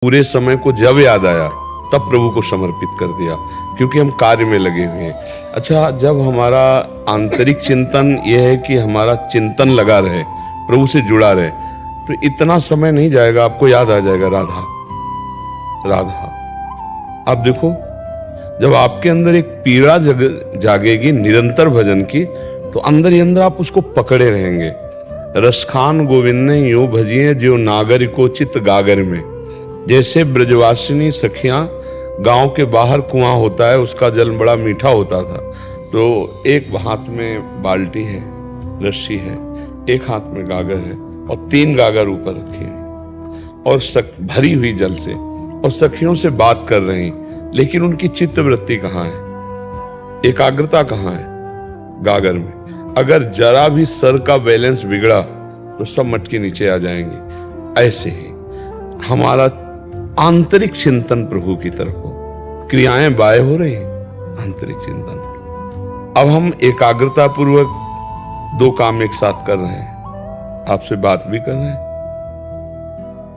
पूरे समय को जब याद आया तब प्रभु को समर्पित कर दिया, क्योंकि हम कार्य में लगे हुए हैं। अच्छा, जब हमारा आंतरिक चिंतन यह है कि हमारा चिंतन लगा रहे, प्रभु से जुड़ा रहे, तो इतना समय नहीं जाएगा, आपको याद आ जाएगा राधा राधा। आप देखो, जब आपके अंदर एक पीड़ा जागेगी निरंतर भजन की, तो अंदर ही अंदर आप उसको पकड़े रहेंगे। रसखान गोविंद ने यूं भजिए जो नागरिको चित गागर में। जैसे ब्रजवासिनी सखियां, गांव के बाहर कुआं होता है, उसका जल बड़ा मीठा होता था, तो एक हाथ में बाल्टी है, रस्सी है, एक हाथ में गागर है और 3 गागर ऊपर रखे हैं और भरी हुई जल से, और सखियों से बात कर रही हैं, लेकिन उनकी चित्तवृत्ति कहाँ है, एकाग्रता कहाँ है? गागर में। अगर जरा भी सर का बैलेंस बिगड़ा तो सब मटके नीचे आ जाएंगे। ऐसे ही हमारा आंतरिक चिंतन प्रभु की तरफ हो, क्रियाएं बाय हो रही हैं, आंतरिक चिंतन। अब हम एकाग्रता पूर्वक 2 काम एक साथ कर रहे हैं, आपसे बात भी कर रहे हैं,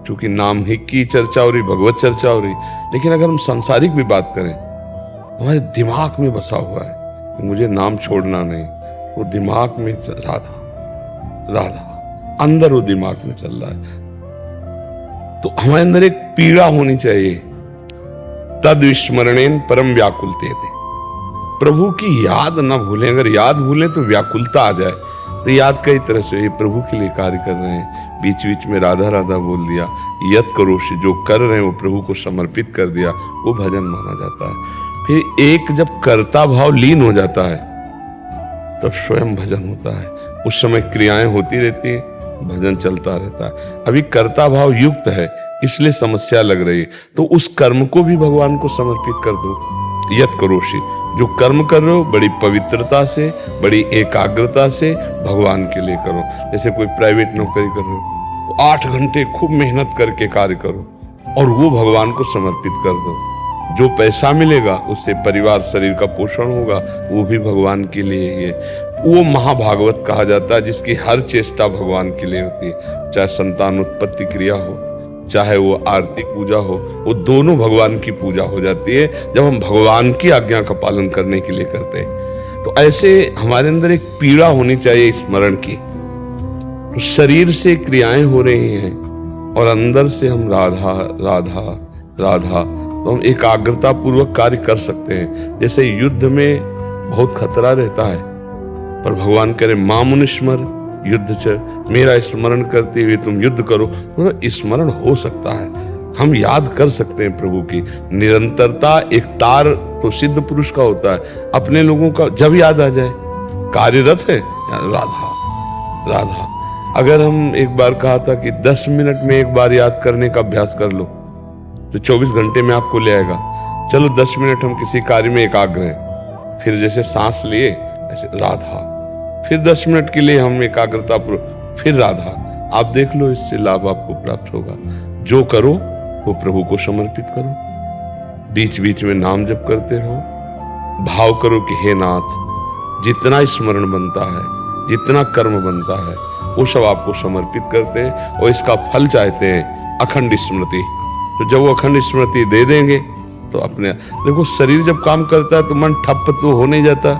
क्योंकि नाम ही की चर्चा हो रही, भगवत चर्चा हो रही। लेकिन अगर हम सांसारिक भी बात करें, हमारे दिमाग में बसा हुआ है कि मुझे नाम छोड़ना नहीं, वो दिमाग में राधा राधा, अंदर वो दिमाग में चल रहा है। तो हमारे अंदर एक पीड़ा होनी चाहिए, तद विस्मरणेन परम व्याकुलते थे। प्रभु की याद ना भूलें, अगर याद भूलें तो व्याकुलता आ जाए। तो याद कई तरह से, ये प्रभु के लिए कार्य कर रहे हैं, बीच बीच में राधा राधा बोल दिया, यत करोषि, जो कर रहे हैं वो प्रभु को समर्पित कर दिया, वो भजन माना जाता है। फिर एक जब कर्ता भाव लीन हो जाता है, तब स्वयं भजन होता है। उस समय क्रियाएं होती रहती है, भजन चलता रहता है। अभी कर्ता भाव युक्त है, इसलिए समस्या लग रही है, तो उस कर्म को भी भगवान को समर्पित कर दो। यत करोषि, जो कर्म कर रहे हो बड़ी पवित्रता से, बड़ी एकाग्रता से भगवान के लिए करो। जैसे कोई प्राइवेट नौकरी कर रहे हो, तो 8 घंटे खूब मेहनत करके कार्य करो और वो भगवान को समर्पित कर दो। जो पैसा मिलेगा उससे परिवार शरीर का पोषण होगा, वो भी भगवान के लिए ही है। वो महाभागवत कहा जाता है, जिसकी हर चेष्टा भगवान के लिए होती है। चाहे संतान उत्पत्ति क्रिया हो, चाहे वो आरती पूजा हो, वो दोनों भगवान की पूजा हो जाती है जब हम भगवान की आज्ञा का पालन करने के लिए करते हैं। तो ऐसे हमारे अंदर एक पीड़ा होनी चाहिए स्मरण की। तो शरीर से क्रियाएं हो रही हैं और अंदर से हम राधा राधा राधा, तो हम एकाग्रता पूर्वक कार्य कर सकते हैं। जैसे युद्ध में बहुत खतरा रहता है, पर भगवान करे मामुनि स्मर युद्ध च, मेरा स्मरण करते हुए तुम युद्ध करो, तो स्मरण हो सकता है, हम याद कर सकते हैं प्रभु की निरंतरता। एक तार तो सिद्ध पुरुष का होता है, अपने लोगों का जब याद आ जाए, कार्यरत है राधा राधा। अगर हम एक बार कहा था कि 10 मिनट में एक बार याद करने का अभ्यास कर लो, तो 24 घंटे में आपको ले आएगा। चलो 10 मिनट हम किसी कार्य में एकाग्र हैं, फिर जैसे सांस लिए ऐसे राधा, फिर 10 मिनट के लिए हम एकाग्रता फिर राधा। आप देख लो, इससे लाभ आपको प्राप्त होगा। जो करो वो प्रभु को समर्पित करो, बीच बीच में नाम जप करते रहो, भाव करो कि हे नाथ, जितना स्मरण बनता है, जितना कर्म बनता है, वो सब आपको समर्पित करते हैं और इसका फल चाहते हैं अखंड स्मृति। तो जब वो अखंड स्मृति दे देंगे तो अपने देखो, शरीर जब काम करता है तो मन ठप तो हो नहीं जाता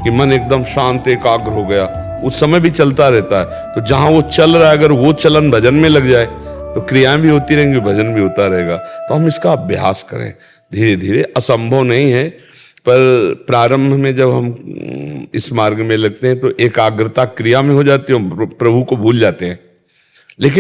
कि मन एकदम शांत एकाग्र हो गया, उस समय भी चलता रहता है। तो जहां वो चल रहा है, अगर वो चलन भजन में लग जाए तो क्रियाएं भी होती रहेंगी, भजन भी होता रहेगा। तो हम इसका अभ्यास करें धीरे धीरे। असंभव नहीं है, पर प्रारंभ में जब हम इस मार्ग में लगते हैं तो एकाग्रता क्रिया में हो जाती है, प्रभु को भूल जाते हैं।